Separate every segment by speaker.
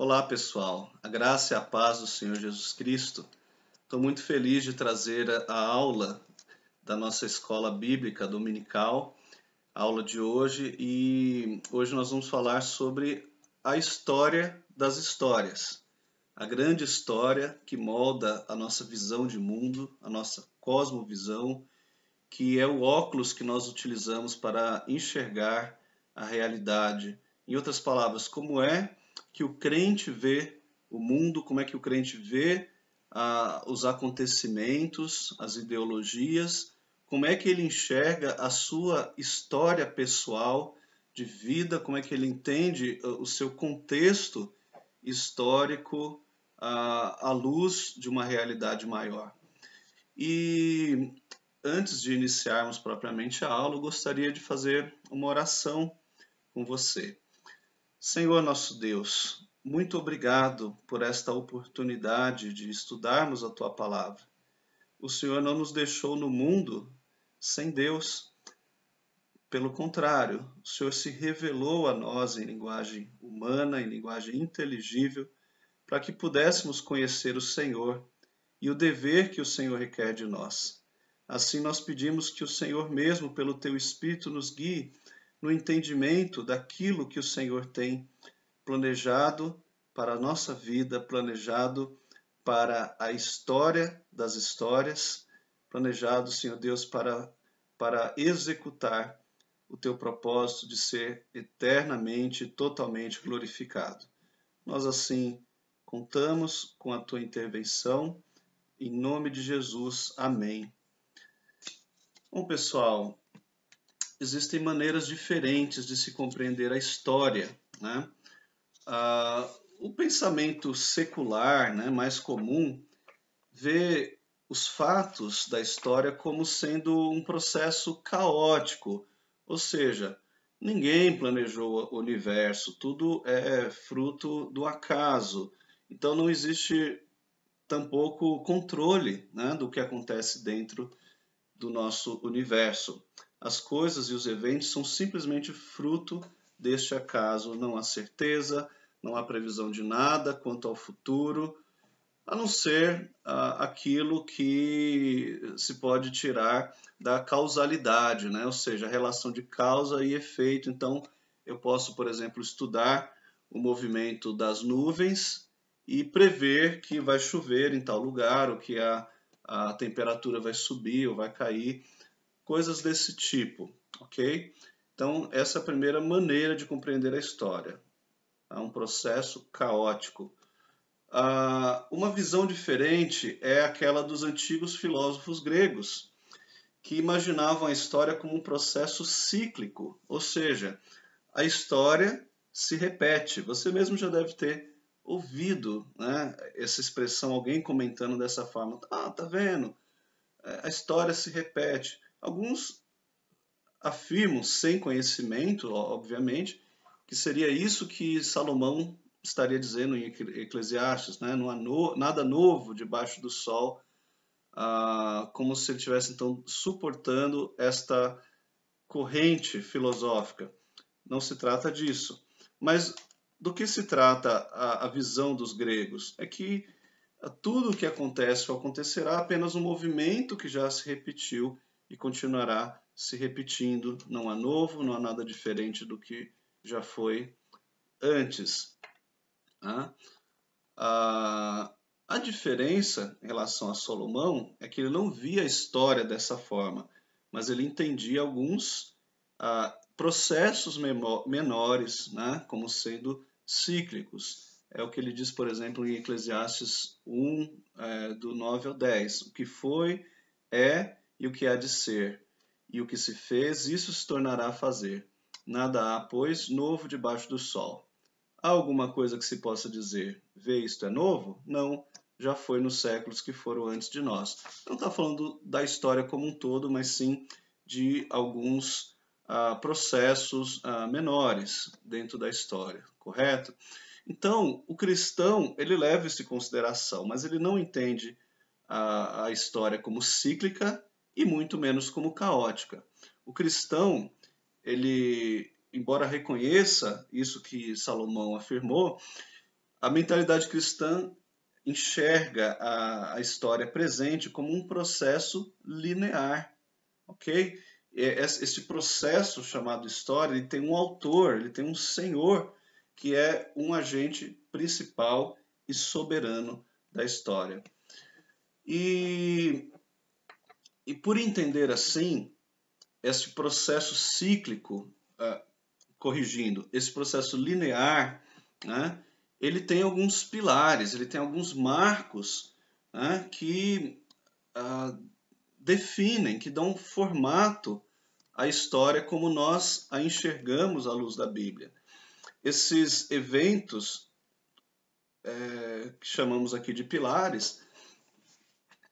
Speaker 1: Olá, pessoal. A graça e a paz do Senhor Jesus Cristo. Estou muito feliz de trazer a aula da nossa escola bíblica dominical, a aula de hoje, e hoje nós vamos falar sobre a história das histórias, a grande história que molda a nossa visão de mundo, a nossa cosmovisão, que é o óculos que nós utilizamos para enxergar a realidade. Em outras palavras, como é que o crente vê o mundo, como é que o crente vê os acontecimentos, as ideologias, como é que ele enxerga a sua história pessoal de vida, como é que ele entende o seu contexto histórico à luz de uma realidade maior. E antes de iniciarmos propriamente a aula, eu gostaria de fazer uma oração com você. Senhor nosso Deus, muito obrigado por esta oportunidade de estudarmos a tua palavra. O Senhor não nos deixou no mundo sem Deus. Pelo contrário, o Senhor se revelou a nós em linguagem humana, em linguagem inteligível, para que pudéssemos conhecer o Senhor e o dever que o Senhor requer de nós. Assim, nós pedimos que o Senhor mesmo, pelo teu Espírito, nos guie no entendimento daquilo que o Senhor tem planejado para a nossa vida, planejado para a história das histórias, planejado, Senhor Deus, para executar o teu propósito de ser eternamente e totalmente glorificado. Nós, assim, contamos com a tua intervenção. Em nome de Jesus, amém. Bom, pessoal, existem maneiras diferentes de se compreender a história, né? O pensamento secular, né, mais comum, vê os fatos da história como sendo um processo caótico, ou seja, ninguém planejou o universo, tudo é fruto do acaso. Então não existe tampouco controle, né, do que acontece dentro do nosso universo. As coisas e os eventos são simplesmente fruto deste acaso. Não há certeza, não há previsão de nada quanto ao futuro, a não ser aquilo que se pode tirar da causalidade, né? Ou seja, a relação de causa e efeito. Então, eu posso, por exemplo, estudar o movimento das nuvens e prever que vai chover em tal lugar, ou que a temperatura vai subir ou vai cair, coisas desse tipo, ok? Então, essa é a primeira maneira de compreender a história. É um processo caótico. Uma visão diferente é aquela dos antigos filósofos gregos, que imaginavam a história como um processo cíclico, ou seja, a história se repete. Você mesmo já deve ter ouvido, né, essa expressão, alguém comentando dessa forma. Tá vendo? A história se repete. Alguns afirmam, sem conhecimento, obviamente, que seria isso que Salomão estaria dizendo em Eclesiastes, né? Não há nada novo debaixo do sol, como se ele estivesse, então, suportando esta corrente filosófica. Não se trata disso. Mas do que se trata a visão dos gregos? É que tudo o que acontece ou acontecerá apenas um movimento que já se repetiu e continuará se repetindo. Não há novo, não há nada diferente do que já foi antes. A diferença em relação a Salomão é que ele não via a história dessa forma, mas ele entendia alguns processos menores, né, como sendo cíclicos. É o que ele diz, por exemplo, em Eclesiastes 1, do 9 ao 10. O que foi, é e o que há de ser. E o que se fez, isso se tornará a fazer. Nada há, pois, novo debaixo do sol. Há alguma coisa que se possa dizer, vê, isto é novo? Não, já foi nos séculos que foram antes de nós. Não está falando da história como um todo, mas sim de alguns processos menores dentro da história, correto? Então, o cristão, ele leva isso em consideração, mas ele não entende a história como cíclica e muito menos como caótica. O cristão, ele, embora reconheça isso que Salomão afirmou, A mentalidade cristã enxerga a história presente como um processo linear, ok? Esse processo chamado história, ele tem um autor, ele tem um senhor, que é um agente principal e soberano da história. E por entender assim, esse processo cíclico, corrigindo, esse processo linear, né, ele tem alguns pilares, ele tem alguns marcos, né, que definem, que dão formato à história como nós a enxergamos à luz da Bíblia. Esses eventos, que chamamos aqui de pilares,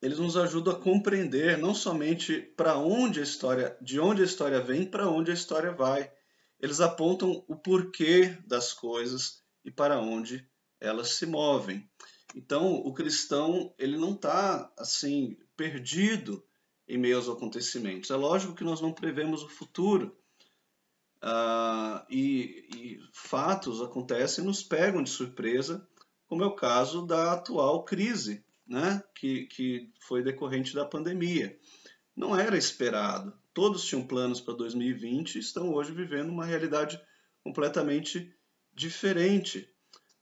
Speaker 1: eles nos ajudam a compreender não somente para onde a história, de onde a história vem, para onde a história vai. Eles apontam o porquê das coisas e para onde elas se movem. Então, o cristão, ele não está assim perdido em meio aos acontecimentos. É lógico que nós não prevemos o futuro. E fatos acontecem e nos pegam de surpresa, como é o caso da atual crise, né, que foi decorrente da pandemia. Não era esperado. Todos tinham planos para 2020 e estão hoje vivendo uma realidade completamente diferente.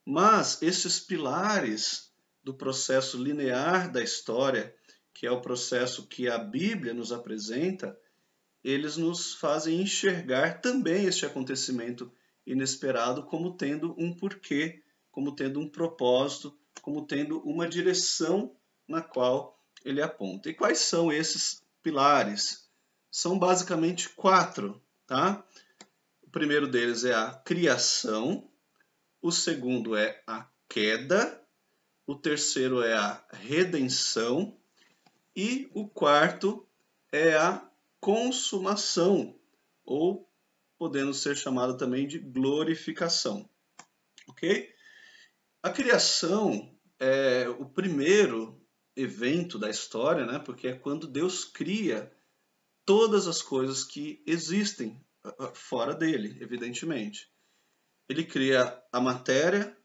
Speaker 1: Mas esses pilares do processo linear da história, que é o processo que a Bíblia nos apresenta, eles nos fazem enxergar também este acontecimento inesperado como tendo um porquê, como tendo um propósito, como tendo uma direção na qual ele aponta. E quais são esses pilares? São basicamente 4, tá? O primeiro deles é a criação, o segundo é a queda, o terceiro é a redenção e o quarto é a consumação, ou podendo ser chamada também de glorificação. Ok? A criação é o primeiro evento da história, né? Porque é quando Deus cria todas as coisas que existem fora dele, evidentemente. Ele cria a matéria,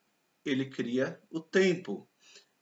Speaker 1: ele cria o tempo,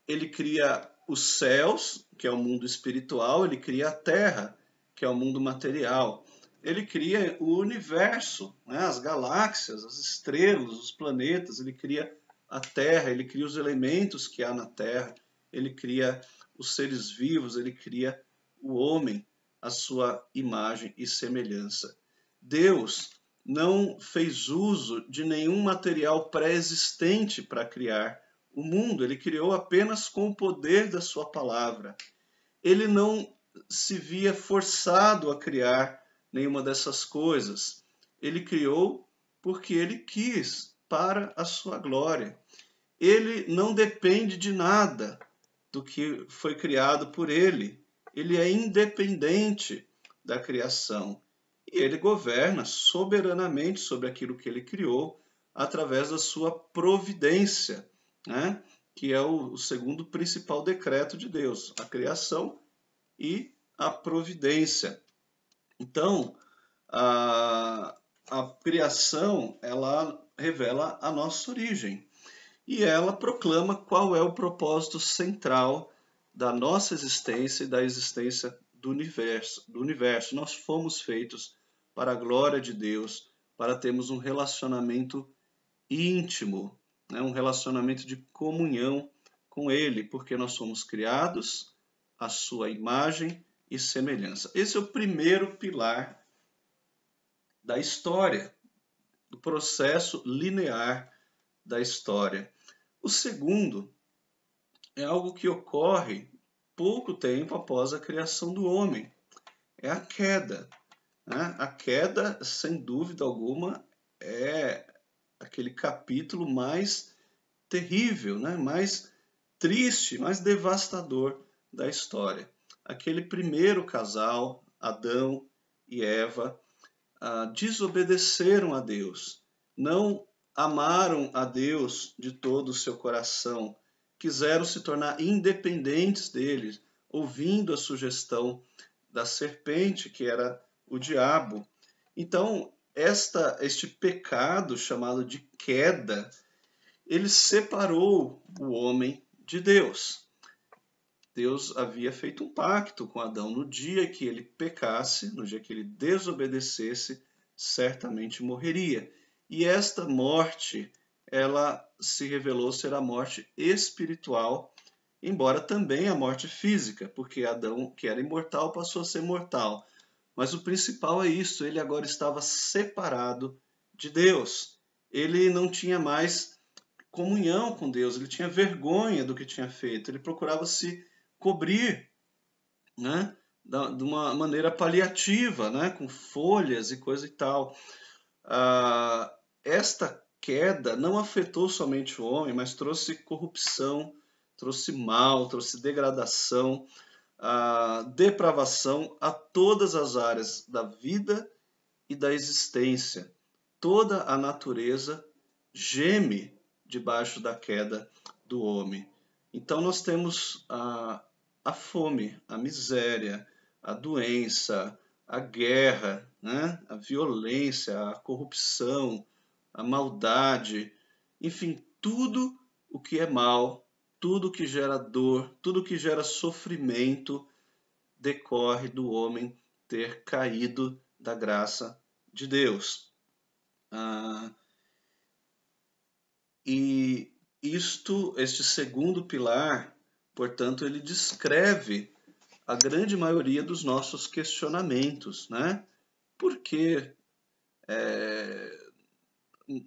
Speaker 1: ele cria os céus, que é o mundo espiritual, ele cria a terra, que é o mundo material. Ele cria o universo, né? As galáxias, as estrelas, os planetas, ele cria a terra, ele cria os elementos que há na terra, ele cria os seres vivos, ele cria o homem, a sua imagem e semelhança. Deus não fez uso de nenhum material pré-existente para criar o mundo, ele criou apenas com o poder da sua palavra. Ele não se via forçado a criar nenhuma dessas coisas. Ele criou porque ele quis, para a sua glória. Ele não depende de nada do que foi criado por ele. Ele é independente da criação. E ele governa soberanamente sobre aquilo que ele criou através da sua providência, né? Que é o segundo principal decreto de Deus, a criação e a providência. Então, a criação, ela revela a nossa origem e ela proclama qual é o propósito central da nossa existência e da existência do universo. Nós fomos feitos para a glória de Deus, para termos um relacionamento íntimo, né? Um relacionamento de comunhão com Ele, porque nós somos criados à sua imagem e semelhança. Esse é o primeiro pilar da história, do processo linear da história. O segundo é algo que ocorre pouco tempo após a criação do homem. É a queda, né? A queda, sem dúvida alguma, é aquele capítulo mais terrível, né? Mais triste, mais devastador da história. Aquele primeiro casal, Adão e Eva, desobedeceram a Deus, não amaram a Deus de todo o seu coração, quiseram se tornar independentes dele, ouvindo a sugestão da serpente, que era o diabo. Então, este pecado chamado de queda, ele separou o homem de Deus. Deus havia feito um pacto com Adão. No dia que ele pecasse, no dia que ele desobedecesse, certamente morreria. E esta morte, ela se revelou ser a morte espiritual, embora também a morte física, porque Adão, que era imortal, passou a ser mortal. Mas o principal é isso, ele agora estava separado de Deus. Ele não tinha mais comunhão com Deus, ele tinha vergonha do que tinha feito, ele procurava se cobrir, né, de uma maneira paliativa, né, com folhas e coisa e tal. Esta queda não afetou somente o homem, mas trouxe corrupção, trouxe mal, trouxe degradação, depravação a todas as áreas da vida e da existência. Toda a natureza geme debaixo da queda do homem. Então nós temos a fome, a miséria, a doença, a guerra, né? A violência, a corrupção, a maldade, enfim, tudo o que é mal, tudo que gera dor, tudo que gera sofrimento, decorre do homem ter caído da graça de Deus. E este segundo pilar, portanto, ele descreve a grande maioria dos nossos questionamentos, né? Por que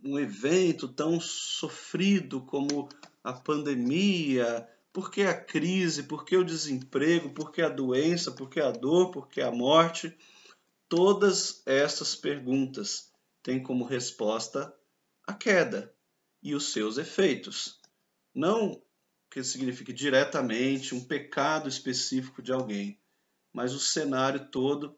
Speaker 1: um evento tão sofrido como a pandemia? Por que a crise? Por que o desemprego? Por que a doença? Por que a dor? Por que a morte? Todas essas perguntas têm como resposta a queda e os seus efeitos. Não que signifique diretamente um pecado específico de alguém, mas o cenário todo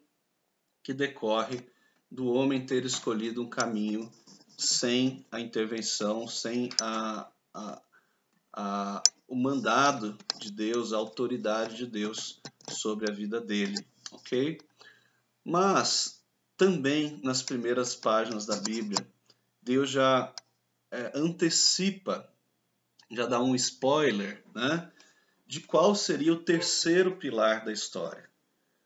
Speaker 1: que decorre do homem ter escolhido um caminho sem a intervenção, sem o mandado de Deus, a autoridade de Deus sobre a vida dele, ok? Mas também nas primeiras páginas da Bíblia, Deus já antecipa, já dá um spoiler, né, de qual seria o terceiro pilar da história.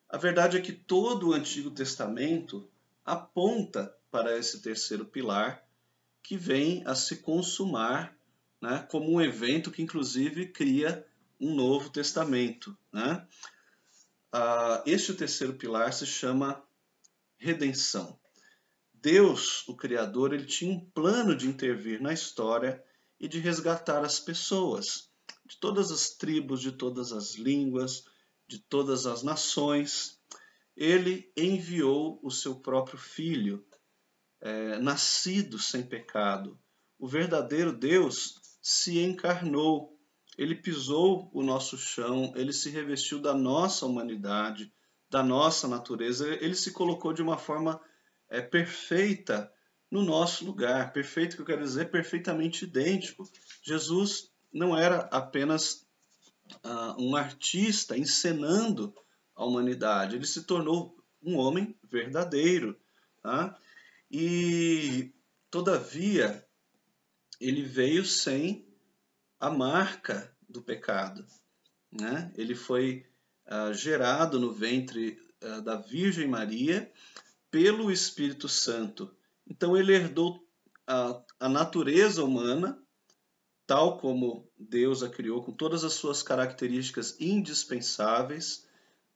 Speaker 1: A verdade é que todo o Antigo Testamento aponta para esse terceiro pilar que vem a se consumar, né, como um evento que inclusive cria um Novo Testamento, né? Este terceiro pilar se chama redenção. Deus, o Criador, ele tinha um plano de intervir na história e de resgatar as pessoas, de todas as tribos, de todas as línguas, de todas as nações. Ele enviou o seu próprio Filho, nascido sem pecado. O verdadeiro Deus se encarnou, ele pisou o nosso chão, ele se revestiu da nossa humanidade, da nossa natureza, ele se colocou de uma forma perfeita no nosso lugar. Perfeito, que eu quero dizer, perfeitamente idêntico. Jesus não era apenas um artista encenando a humanidade, ele se tornou um homem verdadeiro. Tá? E, todavia, ele veio sem a marca do pecado, né? Ele foi gerado no ventre da Virgem Maria pelo Espírito Santo. Então ele herdou a natureza humana, tal como Deus a criou, com todas as suas características indispensáveis,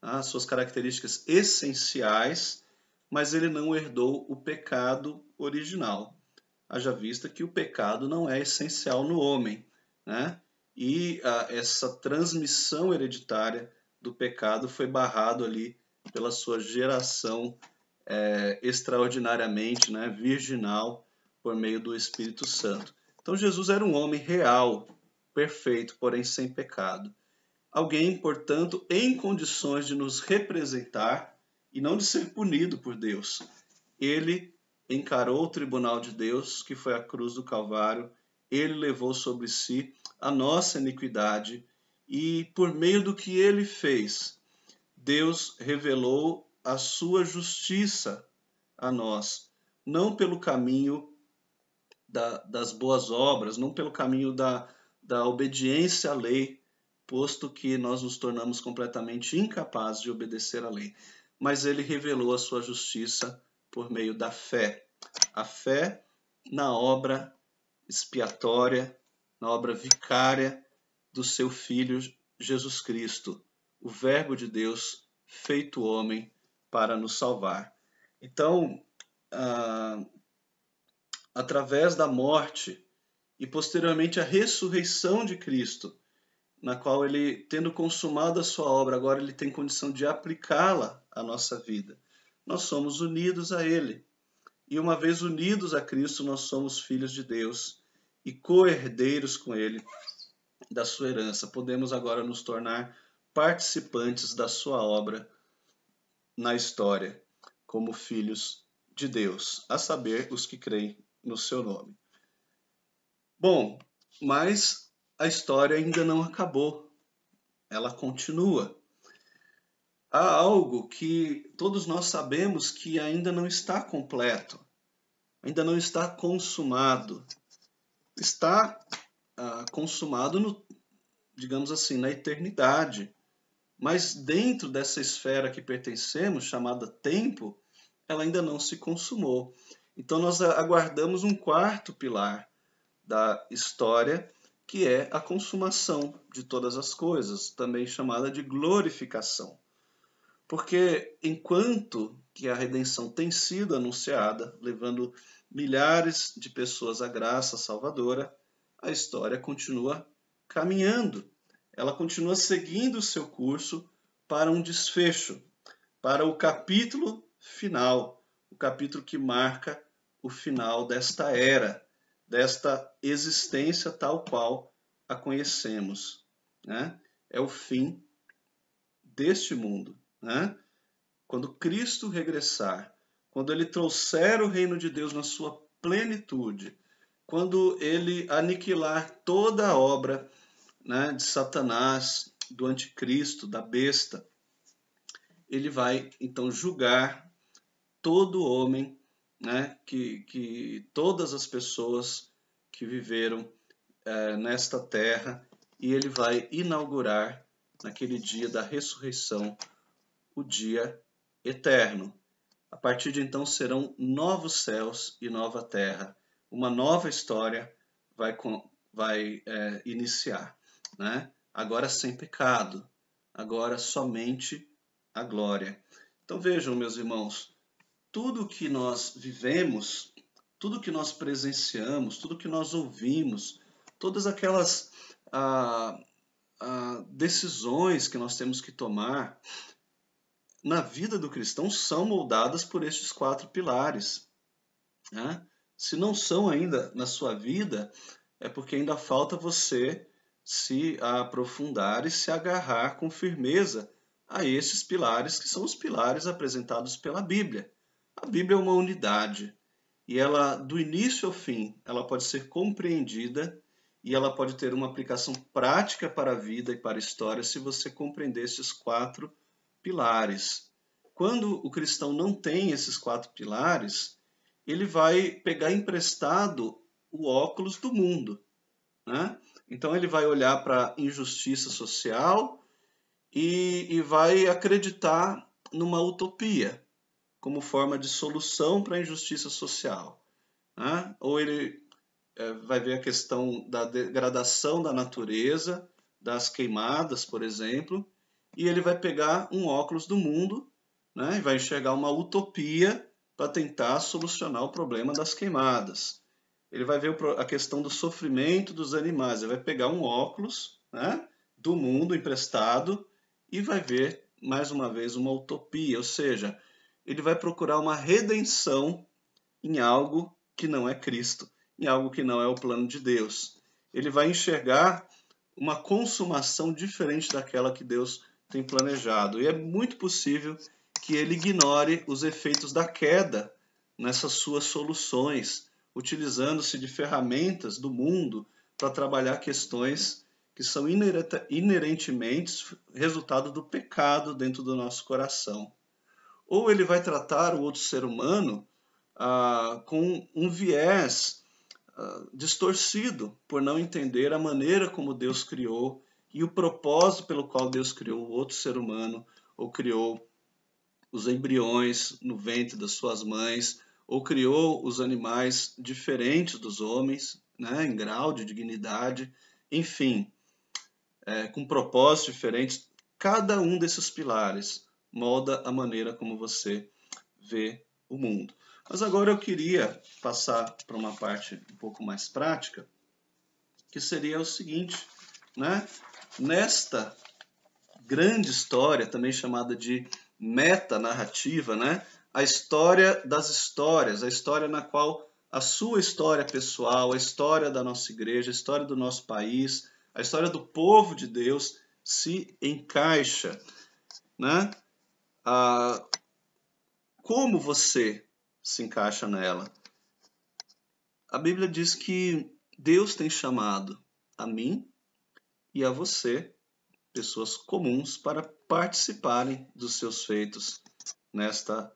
Speaker 1: as suas características essenciais, mas ele não herdou o pecado original. Haja vista que o pecado não é essencial no homem, né? E essa transmissão hereditária do pecado foi barrado ali pela sua geração extraordinariamente, né, virginal, por meio do Espírito Santo. Então Jesus era um homem real, perfeito, porém sem pecado. Alguém, portanto, em condições de nos representar e não de ser punido por Deus. Ele encarou o tribunal de Deus, que foi a cruz do Calvário. Ele levou sobre si a nossa iniquidade e, por meio do que ele fez, Deus revelou a sua justiça a nós, não pelo caminho das boas obras, não pelo caminho da obediência à lei, posto que nós nos tornamos completamente incapazes de obedecer à lei. Mas ele revelou a sua justiça por meio da fé. A fé na obra expiatória, na obra vicária do seu Filho Jesus Cristo, o Verbo de Deus feito homem para nos salvar. Então, através da morte e posteriormente a ressurreição de Cristo, na qual ele, tendo consumado a sua obra, agora ele tem condição de aplicá-la à nossa vida. Nós somos unidos a ele. E uma vez unidos a Cristo, nós somos filhos de Deus e co-herdeiros com ele da sua herança. Podemos agora nos tornar participantes da sua obra na história, como filhos de Deus, a saber, os que creem no seu nome. Bom, mas a história ainda não acabou. Ela continua. Há algo que todos nós sabemos que ainda não está completo, ainda não está consumado. Está consumado, digamos assim, na eternidade. Mas dentro dessa esfera que pertencemos, chamada tempo, ela ainda não se consumou. Então nós aguardamos um quarto pilar da história, que é a consumação de todas as coisas, também chamada de glorificação. Porque enquanto que a redenção tem sido anunciada, levando milhares de pessoas à graça salvadora, a história continua caminhando. Ela continua seguindo o seu curso para um desfecho, para o capítulo final, o capítulo que marca o final desta era, desta existência tal qual a conhecemos, né? É o fim deste mundo, né? Quando Cristo regressar, quando ele trouxer o reino de Deus na sua plenitude, quando ele aniquilar toda a obra, né, de Satanás, do anticristo, da besta, ele vai então julgar todo homem, né, que todas as pessoas que viveram nesta terra, e ele vai inaugurar naquele dia da ressurreição o dia eterno. A partir de então serão novos céus e nova terra. Uma nova história vai iniciar, né? Agora sem pecado, agora somente a glória. Então vejam, meus irmãos, tudo que nós vivemos, tudo que nós presenciamos, tudo que nós ouvimos, todas aquelas decisões que nós temos que tomar na vida do cristão são moldadas por estes 4 pilares, né? Se não são ainda na sua vida, é porque ainda falta você se aprofundar e se agarrar com firmeza a esses pilares, que são os pilares apresentados pela Bíblia. A Bíblia é uma unidade e ela, do início ao fim, ela pode ser compreendida e ela pode ter uma aplicação prática para a vida e para a história se você compreender esses 4 pilares. Quando o cristão não tem esses 4 pilares, ele vai pegar emprestado o óculos do mundo, né? Então ele vai olhar para a injustiça social e vai acreditar numa utopia como forma de solução para a injustiça social, né? Ou ele vai ver a questão da degradação da natureza, das queimadas, por exemplo, e ele vai pegar um óculos do mundo, né, e vai enxergar uma utopia para tentar solucionar o problema das queimadas. Ele vai ver a questão do sofrimento dos animais, ele vai pegar um óculos, né, do mundo emprestado e vai ver, mais uma vez, uma utopia, ou seja, ele vai procurar uma redenção em algo que não é Cristo, em algo que não é o plano de Deus. Ele vai enxergar uma consumação diferente daquela que Deus tem planejado. E é muito possível que ele ignore os efeitos da queda nessas suas soluções, utilizando-se de ferramentas do mundo para trabalhar questões que são inerentemente resultado do pecado dentro do nosso coração. Ou ele vai tratar o outro ser humano com um viés distorcido por não entender a maneira como Deus criou e o propósito pelo qual Deus criou o outro ser humano, ou criou os embriões no ventre das suas mães, ou criou os animais diferentes dos homens, né, em grau de dignidade, enfim, com propósitos diferentes. Cada um desses pilares molda a maneira como você vê o mundo. Mas agora eu queria passar para uma parte um pouco mais prática, que seria o seguinte, né? Nesta grande história, também chamada de metanarrativa, né? A história das histórias, a história na qual a sua história pessoal, a história da nossa igreja, a história do nosso país, a história do povo de Deus se encaixa, né? Como você se encaixa nela? A Bíblia diz que Deus tem chamado a mim e a você, pessoas comuns, para participarem dos seus feitos nesta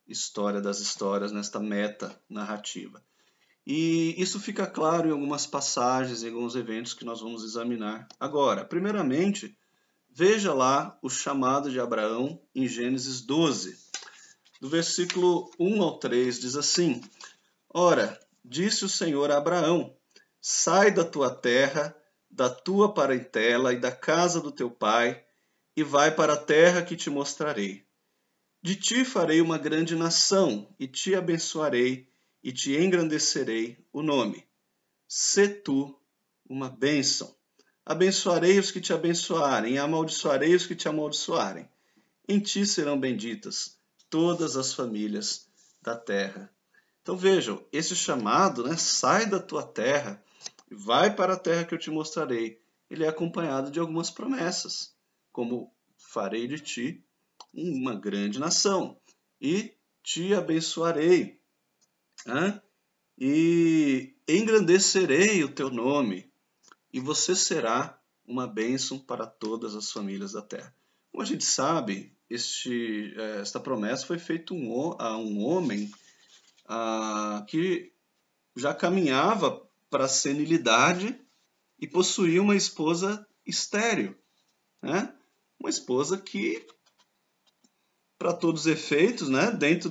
Speaker 1: história das histórias, nesta meta narrativa. E isso fica claro em algumas passagens, em alguns eventos que nós vamos examinar agora. Primeiramente, veja lá o chamado de Abraão em Gênesis 12. Do versículo 1 ao 3 diz assim: Ora, disse o Senhor a Abraão: Sai da tua terra, da tua parentela e da casa do teu pai, e vai para a terra que te mostrarei. De ti farei uma grande nação, e te abençoarei, e te engrandecerei o nome. Sê tu uma bênção. Abençoarei os que te abençoarem, e amaldiçoarei os que te amaldiçoarem. Em ti serão benditas todas as famílias da terra. Então vejam, esse chamado, né, sai da tua terra, vai para a terra que eu te mostrarei. Ele é acompanhado de algumas promessas, como farei de ti uma grande nação e te abençoarei, né? E engrandecerei o teu nome, e você será uma bênção para todas as famílias da terra. Como a gente sabe, esta promessa foi feita a um homem que já caminhava para a senilidade e possuía uma esposa estéril, né? Uma esposa que, para todos os efeitos, né, dentro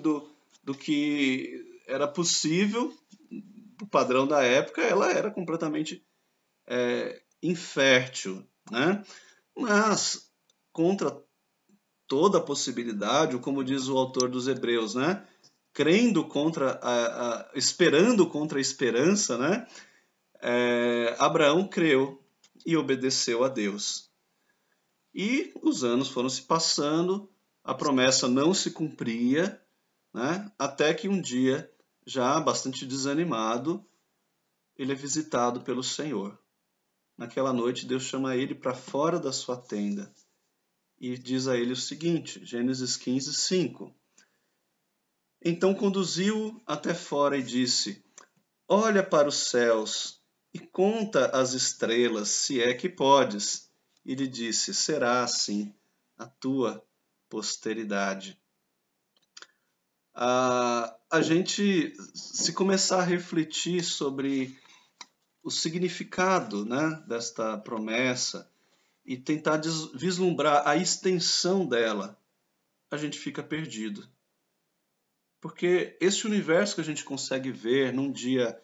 Speaker 1: do que era possível, do padrão da época, ela era completamente infértil, né? Mas, contra toda a possibilidade, ou como diz o autor dos Hebreus, né? Crendo contra esperando contra a esperança, né? Abraão creu e obedeceu a Deus. E os anos foram se passando, a promessa não se cumpria, né? Até que um dia, já bastante desanimado, ele é visitado pelo Senhor. Naquela noite, Deus chama ele para fora da sua tenda e diz a ele o seguinte, Gênesis 15, 5. Então conduziu-o até fora e disse: Olha para os céus e conta as estrelas, se é que podes. E lhe disse: Será assim a tua posteridade. A gente, se começar a refletir sobre o significado, né, desta promessa e tentar vislumbrar a extensão dela, a gente fica perdido. Porque esse universo que a gente consegue ver num dia,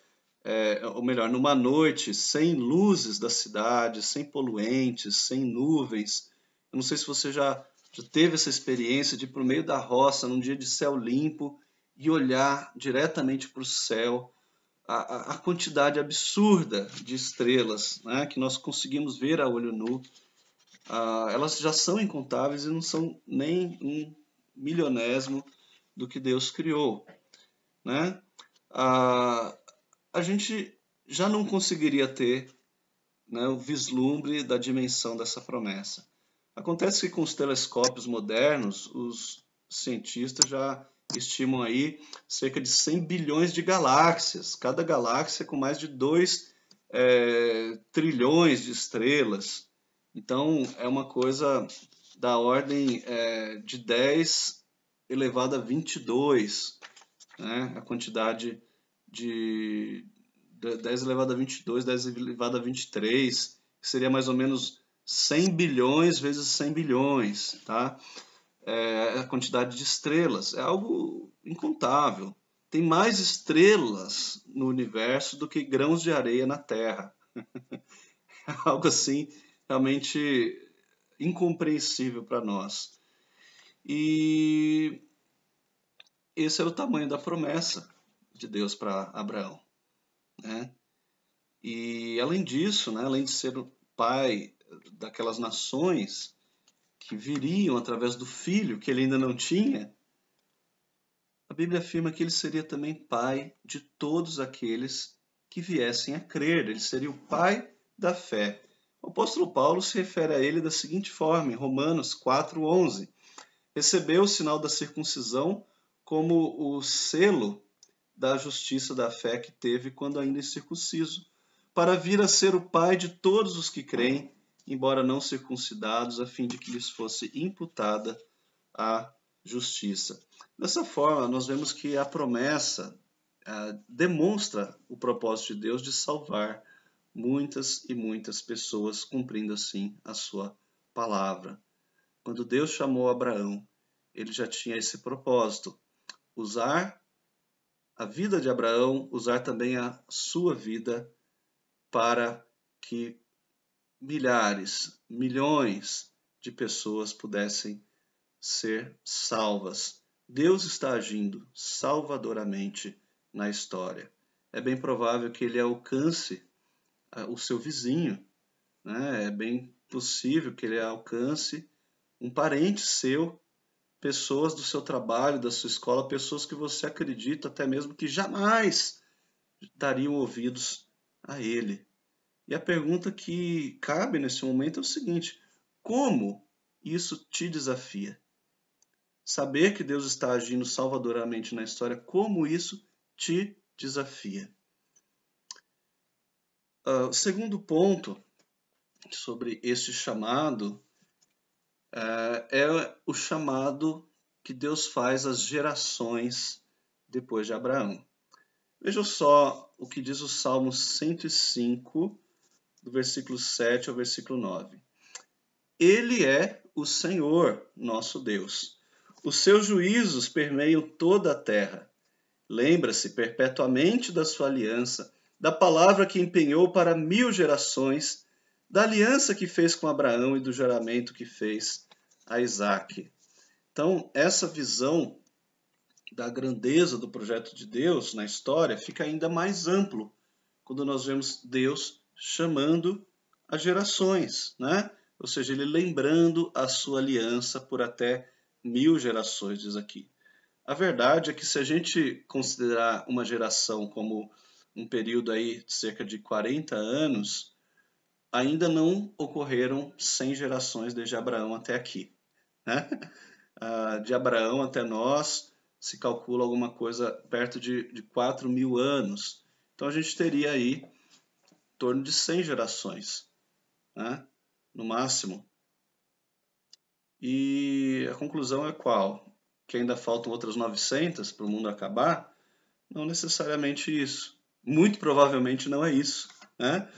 Speaker 1: ou melhor, numa noite sem luzes da cidade, sem poluentes, sem nuvens. Eu não sei se você já teve essa experiência de ir para o meio da roça num dia de céu limpo e olhar diretamente para o céu, a quantidade absurda de estrelas, né, que nós conseguimos ver a olho nu. Elas já são incontáveis e não são nem um milionésimo do que Deus criou, né? A gente já não conseguiria ter, né, o vislumbre da dimensão dessa promessa. Acontece que com os telescópios modernos, os cientistas já estimam aí cerca de 100 bilhões de galáxias, cada galáxia com mais de 2 trilhões de estrelas. Então, é uma coisa da ordem de 10 elevado a 22, né? A quantidade de 10 elevado a 22, 10 elevado a 23, que seria mais ou menos 100 bilhões vezes 100 bilhões, tá? A quantidade de estrelas, é algo incontável. Tem mais estrelas no universo do que grãos de areia na Terra. Algo assim realmente incompreensível para nós. E esse era o tamanho da promessa de Deus para Abraão, né? E além disso, né, além de ser o pai daquelas nações que viriam através do filho que ele ainda não tinha, a Bíblia afirma que ele seria também pai de todos aqueles que viessem a crer. Ele seria o pai da fé. O apóstolo Paulo se refere a ele da seguinte forma, em Romanos 4:11. Recebeu o sinal da circuncisão como o selo da justiça da fé que teve quando ainda incircunciso, para vir a ser o pai de todos os que creem, embora não circuncidados, a fim de que lhes fosse imputada a justiça. Dessa forma, nós vemos que a promessa demonstra o propósito de Deus de salvar muitas e muitas pessoas, cumprindo assim a sua palavra. Quando Deus chamou Abraão, ele já tinha esse propósito, usar a vida de Abraão, usar também a sua vida para que milhares, milhões de pessoas pudessem ser salvas. Deus está agindo salvadoramente na história. É bem provável que ele alcance o seu vizinho, né? É bem possível que ele alcance um parente seu, pessoas do seu trabalho, da sua escola, pessoas que você acredita até mesmo que jamais dariam ouvidos a ele. E a pergunta que cabe nesse momento é o seguinte: como isso te desafia? Saber que Deus está agindo salvadoramente na história, como isso te desafia? O segundo ponto sobre este chamado é o chamado que Deus faz às gerações depois de Abraão. Veja só o que diz o Salmo 105, do versículo 7 ao versículo 9. Ele é o Senhor, nosso Deus. Os seus juízos permeiam toda a terra. Lembra-se perpetuamente da sua aliança, da palavra que empenhou para 1000 gerações, da aliança que fez com Abraão e do juramento que fez a Isaque. Então, essa visão da grandeza do projeto de Deus na história fica ainda mais amplo quando nós vemos Deus chamando as gerações, né? Ou seja, ele lembrando a sua aliança por até 1000 gerações, diz aqui. A verdade é que se a gente considerar uma geração como um período aí de cerca de 40 anos, ainda não ocorreram 100 gerações desde Abraão até aqui, né? De Abraão até nós se calcula alguma coisa perto de 4.000 anos. Então a gente teria aí em torno de 100 gerações, né? No máximo. E a conclusão é qual? Que ainda faltam outras 900 para o mundo acabar? Não necessariamente isso. Muito provavelmente não é isso, né?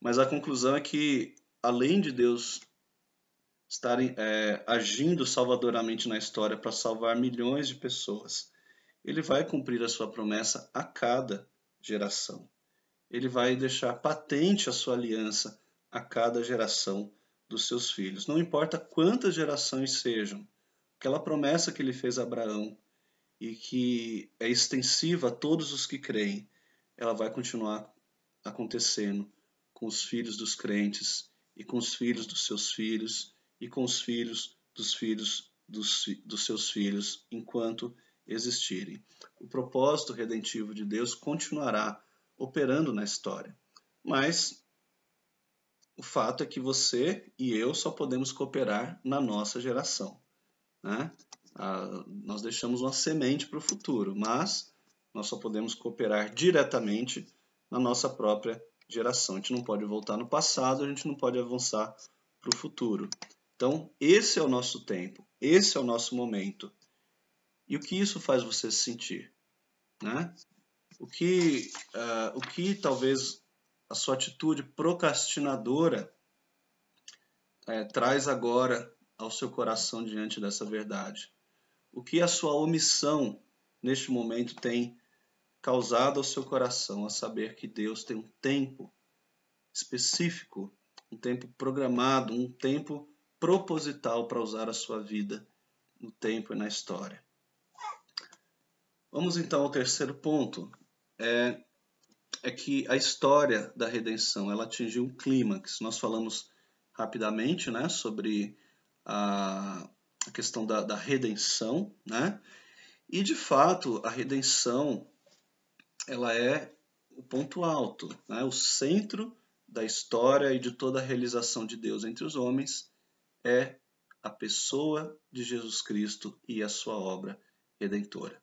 Speaker 1: Mas a conclusão é que, além de Deus estarem agindo salvadoramente na história para salvar milhões de pessoas, ele vai cumprir a sua promessa a cada geração. Ele vai deixar patente a sua aliança a cada geração dos seus filhos. Não importa quantas gerações sejam, aquela promessa que ele fez a Abraão e que é extensiva a todos os que creem, ela vai continuar acontecendo com os filhos dos crentes e com os filhos dos seus filhos e com os filhos dos seus filhos enquanto existirem. O propósito redentivo de Deus continuará operando na história. Mas o fato é que você e eu só podemos cooperar na nossa geração, né? Nós deixamos uma semente para o futuro, mas nós só podemos cooperar diretamente na nossa própria geração. A gente não pode voltar no passado, a gente não pode avançar para o futuro. Então, esse é o nosso tempo, esse é o nosso momento. E o que isso faz você se sentir, né? O que talvez a sua atitude procrastinadora traz agora ao seu coração diante dessa verdade? O que a sua omissão neste momento tem causado ao seu coração a saber que Deus tem um tempo específico, um tempo programado, um tempo proposital para usar a sua vida no tempo e na história? Vamos então ao terceiro ponto. É que a história da redenção ela atingiu um clímax. Nós falamos rapidamente, né, sobre a questão da redenção, né? E de fato a redenção ela é o ponto alto, né? O centro da história e de toda a realização de Deus entre os homens é a pessoa de Jesus Cristo e a sua obra redentora.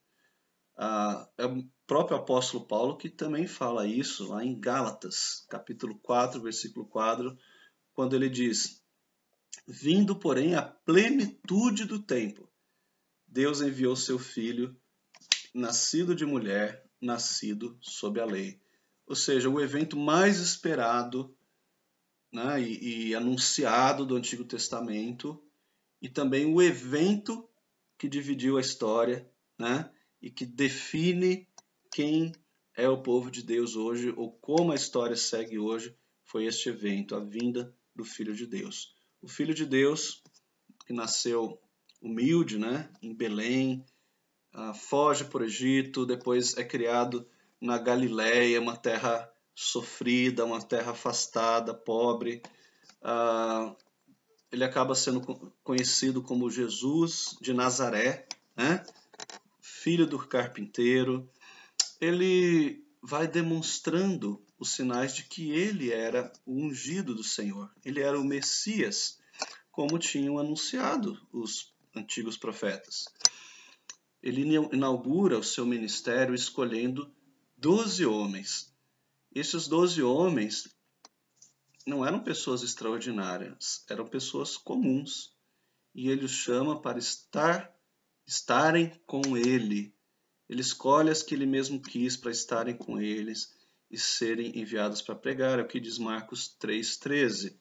Speaker 1: É o próprio apóstolo Paulo que também fala isso lá em Gálatas, capítulo 4, versículo 4, quando ele diz: vindo, porém, a plenitude do tempo, Deus enviou seu Filho, nascido de mulher, nascido sob a lei. Ou seja, o evento mais esperado, né, e anunciado do Antigo Testamento, e também o evento que dividiu a história, né, e que define quem é o povo de Deus hoje, ou como a história segue hoje, foi este evento, a vinda do Filho de Deus. O Filho de Deus, que nasceu humilde, né, em Belém, foge para o Egito, depois é criado na Galileia, uma terra sofrida, uma terra afastada, pobre. Ele acaba sendo conhecido como Jesus de Nazaré, né? Filho do carpinteiro. Ele vai demonstrando os sinais de que ele era o ungido do Senhor. Ele era o Messias, como tinham anunciado os antigos profetas. Ele inaugura o seu ministério escolhendo 12 homens. Esses 12 homens não eram pessoas extraordinárias, eram pessoas comuns. E ele os chama para estarem com ele. Ele escolhe as que ele mesmo quis para estarem com eles e serem enviados para pregar. É o que diz Marcos 3,13.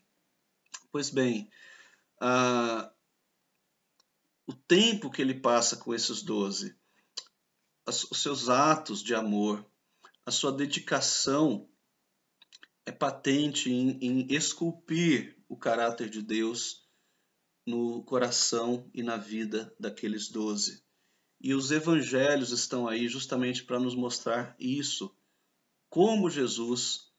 Speaker 1: Pois bem, o tempo que ele passa com esses 12, os seus atos de amor, a sua dedicação é patente em esculpir o caráter de Deus no coração e na vida daqueles 12. E os evangelhos estão aí justamente para nos mostrar isso, como Jesus,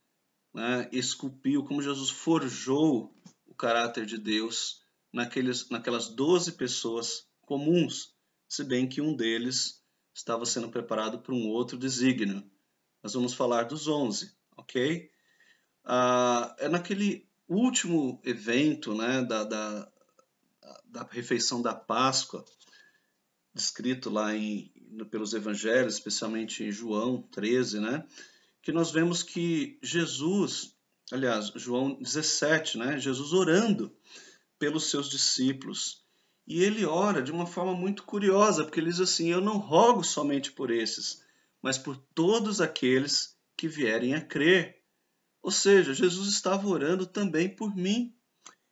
Speaker 1: né, esculpiu, como Jesus forjou o caráter de Deus naquelas 12 pessoas comuns, se bem que um deles estava sendo preparado para um outro desígnio. Nós vamos falar dos 11, ok? É naquele último evento, né, da refeição da Páscoa, descrito lá pelos evangelhos, especialmente em João 13, né, que nós vemos que Jesus, aliás, João 17, né, Jesus orando pelos seus discípulos. E ele ora de uma forma muito curiosa, porque ele diz assim: eu não rogo somente por esses, mas por todos aqueles que vierem a crer. Ou seja, Jesus estava orando também por mim.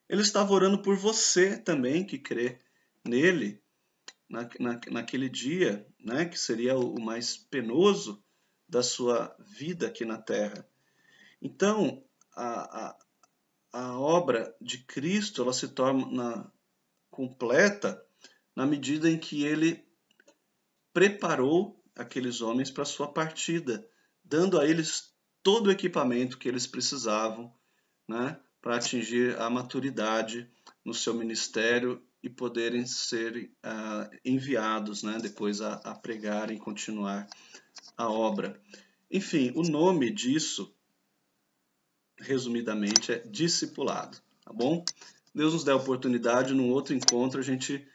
Speaker 1: Ele estava orando por você também que crê nele naquele dia, né, que seria o mais penoso da sua vida aqui na Terra. Então, a obra de Cristo ela se torna completa na medida em que ele preparou aqueles homens para a sua partida, dando a eles todo o equipamento que eles precisavam, né, para atingir a maturidade no seu ministério e poderem ser enviados, né, depois a pregar e continuar a obra. Enfim, o nome disso, resumidamente, é discipulado, tá bom? Deus nos dá a oportunidade, num outro encontro, a gente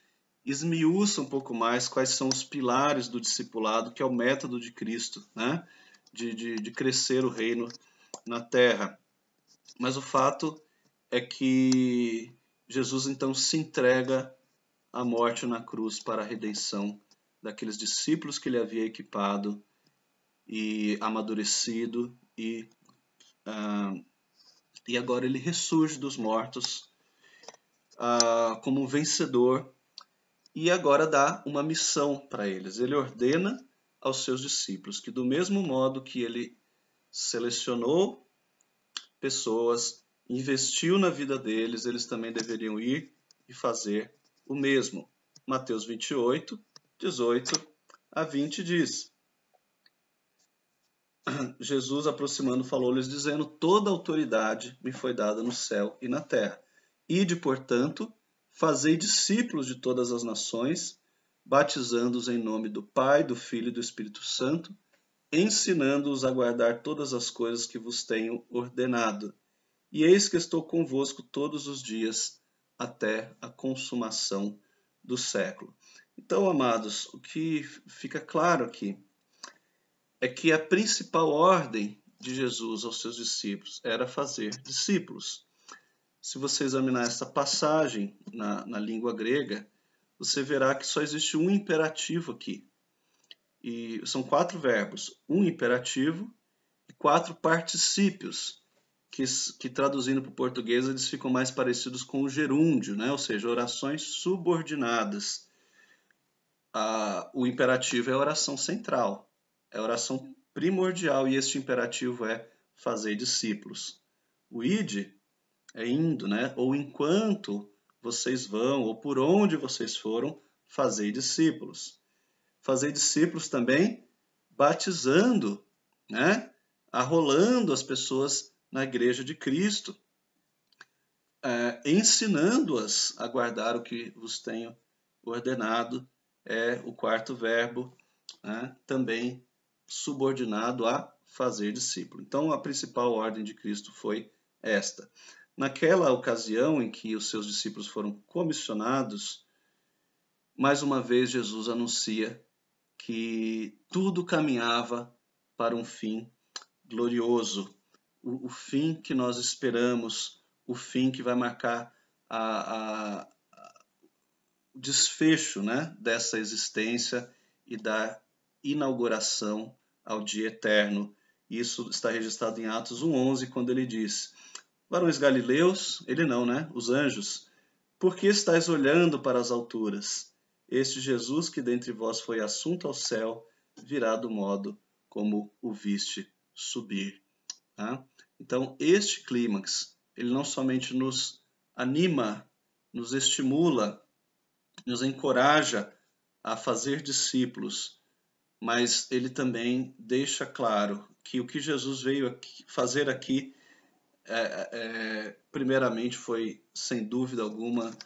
Speaker 1: esmiuça um pouco mais quais são os pilares do discipulado, que é o método de Cristo, né? De crescer o reino na terra. Mas o fato é que Jesus então se entrega à morte na cruz para a redenção daqueles discípulos que ele havia equipado e amadurecido, e agora ele ressurge dos mortos como um vencedor, e agora dá uma missão para eles. Ele ordena aos seus discípulos que, do mesmo modo que ele selecionou pessoas, investiu na vida deles, eles também deveriam ir e fazer o mesmo. Mateus 28, 18 a 20 diz: Jesus, aproximando, falou-lhes, dizendo: toda autoridade me foi dada no céu e na terra. Ide, portanto, fazei discípulos de todas as nações, batizando-os em nome do Pai, do Filho e do Espírito Santo, ensinando-os a guardar todas as coisas que vos tenho ordenado. E eis que estou convosco todos os dias, até a consumação do século. Então, amados, o que fica claro aqui é que a principal ordem de Jesus aos seus discípulos era fazer discípulos. Se você examinar essa passagem na língua grega, você verá que só existe um imperativo aqui. E são 4 verbos, um imperativo e 4 particípios, que traduzindo para o português eles ficam mais parecidos com o gerúndio, né? Ou seja, orações subordinadas. O imperativo é a oração central, é a oração primordial, e este imperativo é fazer discípulos. O ide é indo, né? Ou enquanto vocês vão, ou por onde vocês foram, fazer discípulos. Fazer discípulos também batizando, né? Arrolando as pessoas na igreja de Cristo, ensinando-as a guardar o que vos tenho ordenado, é o 4º verbo, né? Também subordinado a fazer discípulo. Então, a principal ordem de Cristo foi esta. Naquela ocasião em que os seus discípulos foram comissionados, mais uma vez Jesus anuncia que tudo caminhava para um fim glorioso, o fim que nós esperamos, o fim que vai marcar o desfecho, né, dessa existência e da inauguração ao dia eterno. Isso está registrado em Atos 1:11, quando ele diz: varões galileus, ele não, né? Os anjos, por que estáis olhando para as alturas? Este Jesus que dentre vós foi assunto ao céu, virá do modo como o viste subir. Tá? Então, este clímax, ele não somente nos anima, nos estimula, nos encoraja a fazer discípulos, mas ele também deixa claro que o que Jesus veio fazer aqui, primeiramente foi, sem dúvida alguma,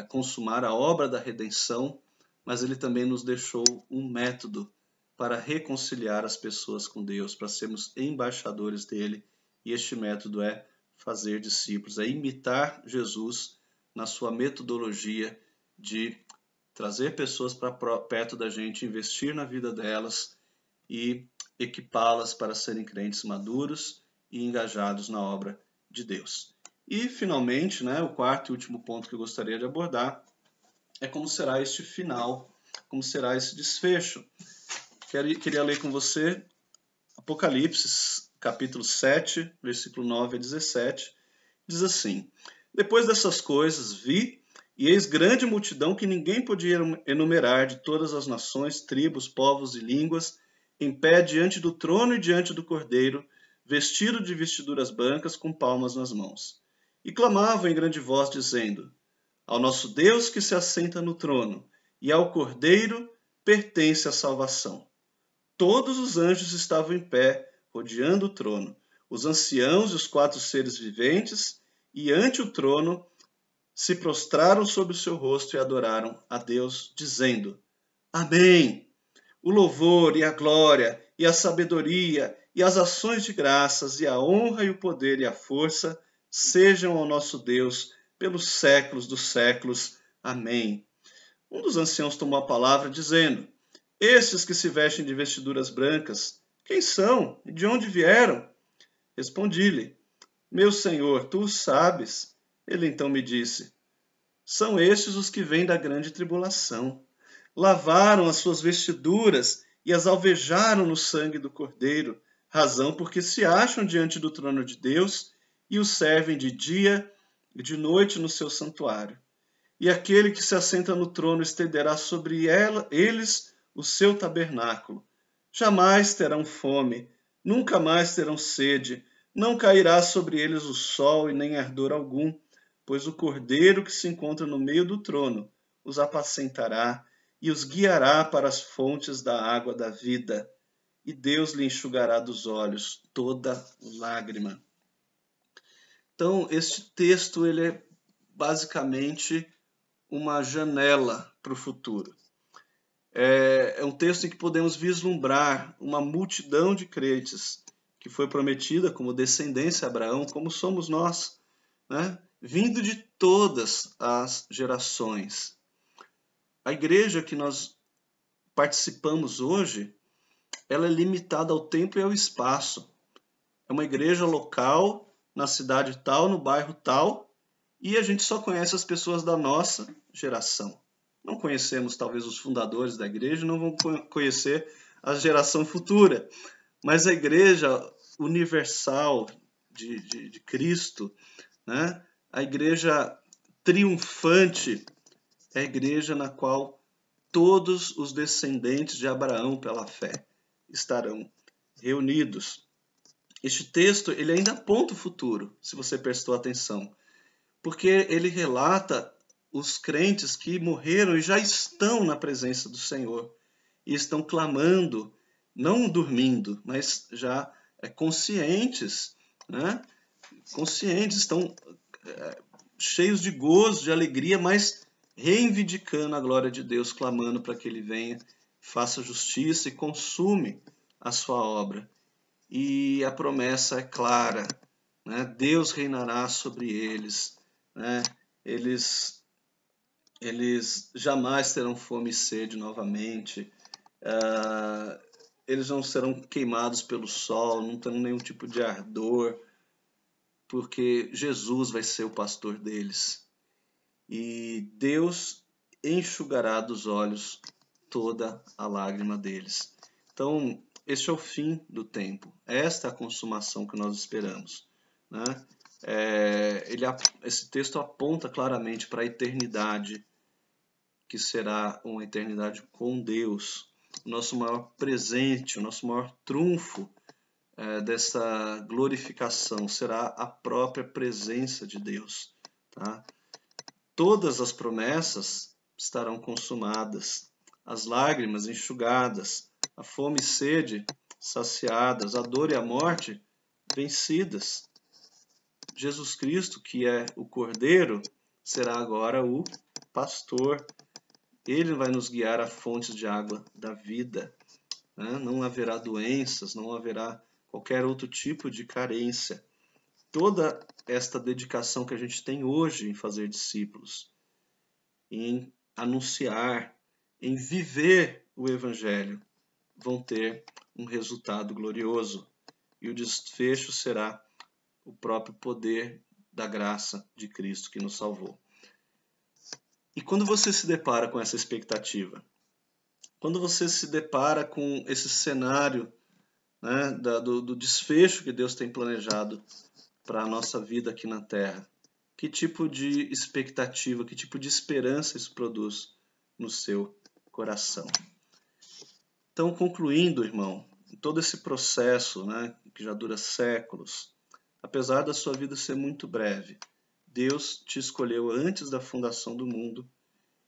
Speaker 1: consumar a obra da redenção, mas ele também nos deixou um método para reconciliar as pessoas com Deus, para sermos embaixadores dele, e este método é fazer discípulos, é imitar Jesus na sua metodologia de trazer pessoas para perto da gente, investir na vida delas e equipá-las para serem crentes maduros e engajados na obra de Deus. E, finalmente, né, o 4º e último ponto que eu gostaria de abordar é como será este final, como será esse desfecho. Queria ler com você Apocalipse, capítulo 7, versículo 9 a 17. Diz assim: depois dessas coisas vi, e eis grande multidão que ninguém podia enumerar, de todas as nações, tribos, povos e línguas, em pé diante do trono e diante do Cordeiro, vestido de vestiduras brancas, com palmas nas mãos. E clamavam em grande voz, dizendo: ao nosso Deus que se assenta no trono, e ao Cordeiro pertence a salvação. Todos os anjos estavam em pé, rodeando o trono, os anciãos e os 4 seres viventes, e ante o trono se prostraram sobre o seu rosto e adoraram a Deus, dizendo: Amém! O louvor e a glória, e a sabedoria, e as ações de graças, e a honra e o poder e a força sejam ao nosso Deus pelos séculos dos séculos. Amém. Um dos anciãos tomou a palavra, dizendo: estes que se vestem de vestiduras brancas, quem são e de onde vieram? Respondi-lhe: meu senhor, tu o sabes. Ele então me disse: são estes os que vêm da grande tribulação. Lavaram as suas vestiduras e as alvejaram no sangue do Cordeiro, razão porque se acham diante do trono de Deus e o servem de dia e de noite no seu santuário. E aquele que se assenta no trono estenderá sobre eles o seu tabernáculo. Jamais terão fome, nunca mais terão sede, não cairá sobre eles o sol e nem ardor algum, pois o Cordeiro que se encontra no meio do trono os apacentará e os guiará para as fontes da água da vida, e Deus lhe enxugará dos olhos toda lágrima. Então, este texto ele é basicamente uma janela para o futuro. É um texto em que podemos vislumbrar uma multidão de crentes que foi prometida como descendência a Abraão, como somos nós, né? Vindo de todas as gerações. A igreja que nós participamos hoje, ela é limitada ao tempo e ao espaço. É uma igreja local, na cidade tal, no bairro tal, e a gente só conhece as pessoas da nossa geração. Não conhecemos talvez os fundadores da igreja, não vamos conhecer a geração futura, mas a igreja universal de Cristo, né? A igreja triunfante é a igreja na qual todos os descendentes de Abraão pela fé estarão reunidos. Este texto ele ainda aponta o futuro, se você prestou atenção, porque ele relata os crentes que morreram e já estão na presença do Senhor e estão clamando, não dormindo, mas já conscientes, né? Conscientes, estão cheios de gozo, de alegria, mas reivindicando a glória de Deus, clamando para que Ele venha, faça justiça e consume a sua obra. E a promessa é clara, né? Deus reinará sobre eles, né? Eles jamais terão fome e sede novamente, eles não serão queimados pelo sol, não terão nenhum tipo de ardor, porque Jesus vai ser o pastor deles. E Deus enxugará dos olhos toda a lágrima deles. Então, este é o fim do tempo. Esta é a consumação que nós esperamos, né? Esse texto aponta claramente para a eternidade, que será uma eternidade com Deus. O nosso maior presente, o nosso maior trunfo dessa glorificação será a própria presença de Deus, tá? Todas as promessas estarão consumadas, as lágrimas enxugadas, a fome e sede saciadas, a dor e a morte vencidas. Jesus Cristo, que é o Cordeiro, será agora o pastor. Ele vai nos guiar a fontes de água da vida, né? Não haverá doenças, não haverá qualquer outro tipo de carência. Toda esta dedicação que a gente tem hoje em fazer discípulos, em anunciar, em viver o Evangelho, vão ter um resultado glorioso. E o desfecho será o próprio poder da graça de Cristo que nos salvou. E quando você se depara com essa expectativa, quando você se depara com esse cenário, né, do desfecho que Deus tem planejado para a nossa vida aqui na Terra, que tipo de expectativa, que tipo de esperança isso produz no seu coração? Então, concluindo, irmão, todo esse processo, né, que já dura séculos, apesar da sua vida ser muito breve, Deus te escolheu antes da fundação do mundo,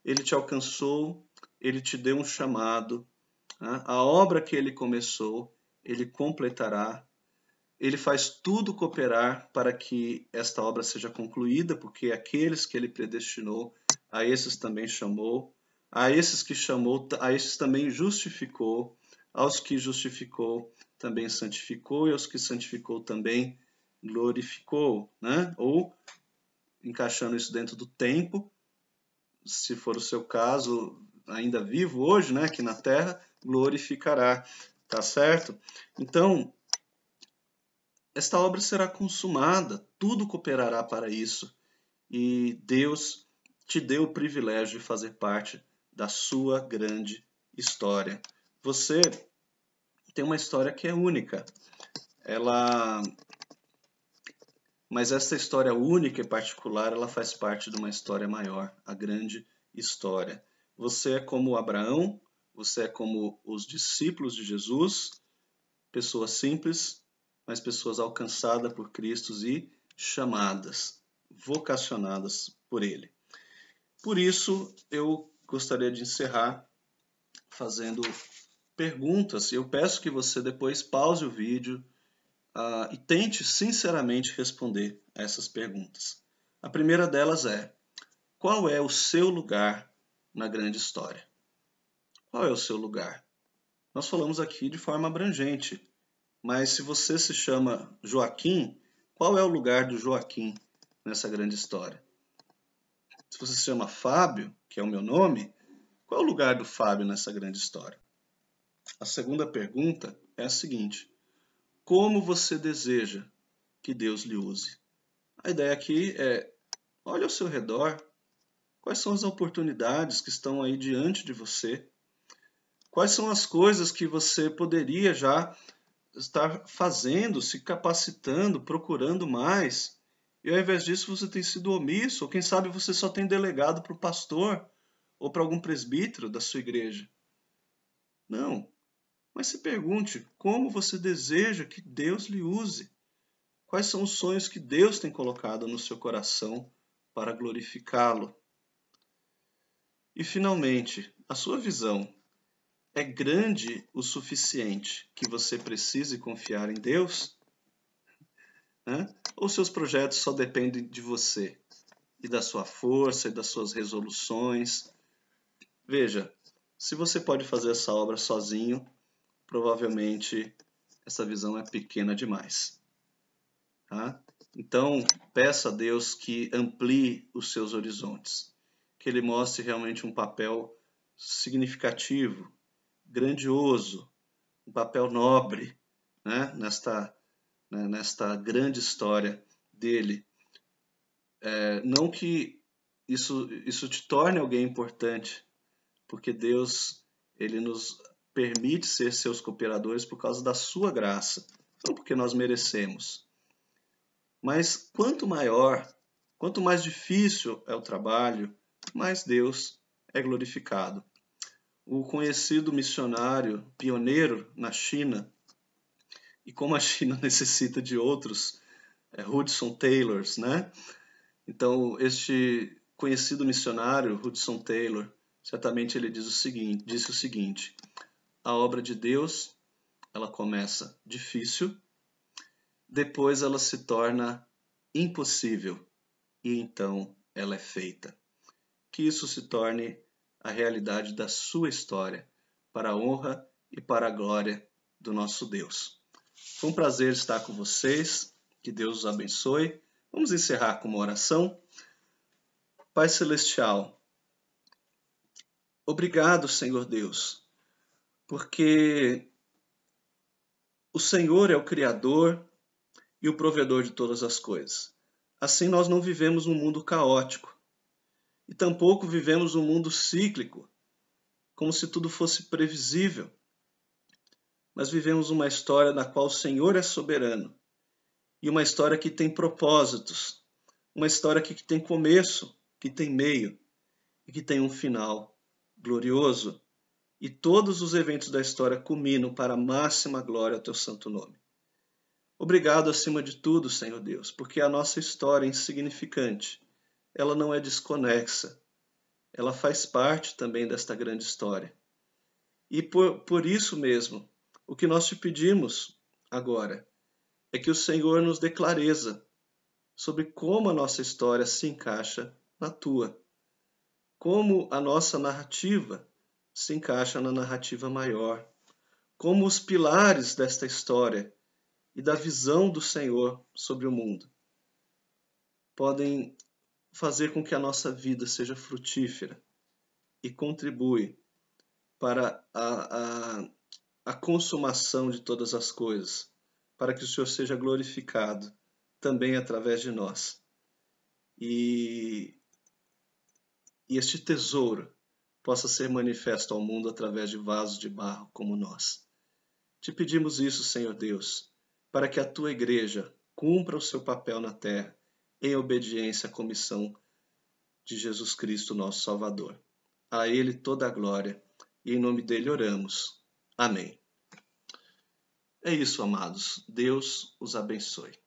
Speaker 1: Ele te alcançou, Ele te deu um chamado, né? A obra que Ele começou, Ele completará. Ele faz tudo cooperar para que esta obra seja concluída, porque aqueles que Ele predestinou, a esses também chamou, a esses que chamou, a esses também justificou, aos que justificou também santificou, e aos que santificou também glorificou, né? Ou, encaixando isso dentro do tempo, se for o seu caso, ainda vivo hoje, né, aqui na Terra, glorificará, tá certo? Então, esta obra será consumada, tudo cooperará para isso, e Deus te deu o privilégio de fazer parte da sua grande história. Você tem uma história que é única. Mas essa história única e particular, ela faz parte de uma história maior, a grande história. Você é como Abraão, você é como os discípulos de Jesus, pessoas simples, mas pessoas alcançadas por Cristo e chamadas, vocacionadas por Ele. Por isso, eu gostaria de encerrar fazendo perguntas. Eu peço que você depois pause o vídeo e tente sinceramente responder a essas perguntas. A primeira delas é: qual é o seu lugar na grande história? Qual é o seu lugar? Nós falamos aqui de forma abrangente, mas se você se chama Joaquim, qual é o lugar do Joaquim nessa grande história? Se você se chama Fábio, que é o meu nome, qual é o lugar do Fábio nessa grande história? A segunda pergunta é a seguinte: como você deseja que Deus lhe use? A ideia aqui é: olhe ao seu redor, quais são as oportunidades que estão aí diante de você? Quais são as coisas que você poderia já estar fazendo, se capacitando, procurando mais? E ao invés disso você tem sido omisso, ou quem sabe você só tem delegado para o pastor ou para algum presbítero da sua igreja. Não, mas se pergunte como você deseja que Deus lhe use. Quais são os sonhos que Deus tem colocado no seu coração para glorificá-lo? E, finalmente, a sua visão é grande o suficiente que você precise confiar em Deus? Ou seus projetos só dependem de você e da sua força e das suas resoluções? Veja, se você pode fazer essa obra sozinho, provavelmente essa visão é pequena demais. Então, peça a Deus que amplie os seus horizontes, que Ele mostre realmente um papel significativo, grandioso, um papel nobre, nesta grande história dele. Não que isso te torne alguém importante, porque Deus ele nos permite ser seus cooperadores por causa da sua graça, não porque nós merecemos. Mas quanto maior, quanto mais difícil é o trabalho, mais Deus é glorificado. O conhecido missionário pioneiro na China, e como a China necessita de outros Hudson Taylors, né? Então, este conhecido missionário, Hudson Taylor, certamente ele disse o seguinte: a obra de Deus, ela começa difícil, depois ela se torna impossível e então ela é feita. Que isso se torne a realidade da sua história, para a honra e para a glória do nosso Deus. Foi um prazer estar com vocês, que Deus os abençoe. Vamos encerrar com uma oração. Pai Celestial, obrigado, Senhor Deus, porque o Senhor é o Criador e o provedor de todas as coisas. Assim nós não vivemos um mundo caótico e tampouco vivemos um mundo cíclico, como se tudo fosse previsível. Mas vivemos uma história na qual o Senhor é soberano e uma história que tem propósitos, uma história que tem começo, que tem meio e que tem um final glorioso. E todos os eventos da história culminam para a máxima glória ao teu santo nome. Obrigado acima de tudo, Senhor Deus, porque a nossa história é insignificante. Ela não é desconexa. Ela faz parte também desta grande história. E por isso mesmo, o que nós te pedimos agora é que o Senhor nos dê clareza sobre como a nossa história se encaixa na tua. Como a nossa narrativa se encaixa na narrativa maior. Como os pilares desta história e da visão do Senhor sobre o mundo podem fazer com que a nossa vida seja frutífera e contribui para a consumação de todas as coisas, para que o Senhor seja glorificado também através de nós. E este tesouro possa ser manifesto ao mundo através de vasos de barro como nós. Te pedimos isso, Senhor Deus, para que a tua igreja cumpra o seu papel na terra em obediência à comissão de Jesus Cristo, nosso Salvador. A Ele toda a glória, e em nome dele oramos. Amém. É isso, amados. Deus os abençoe.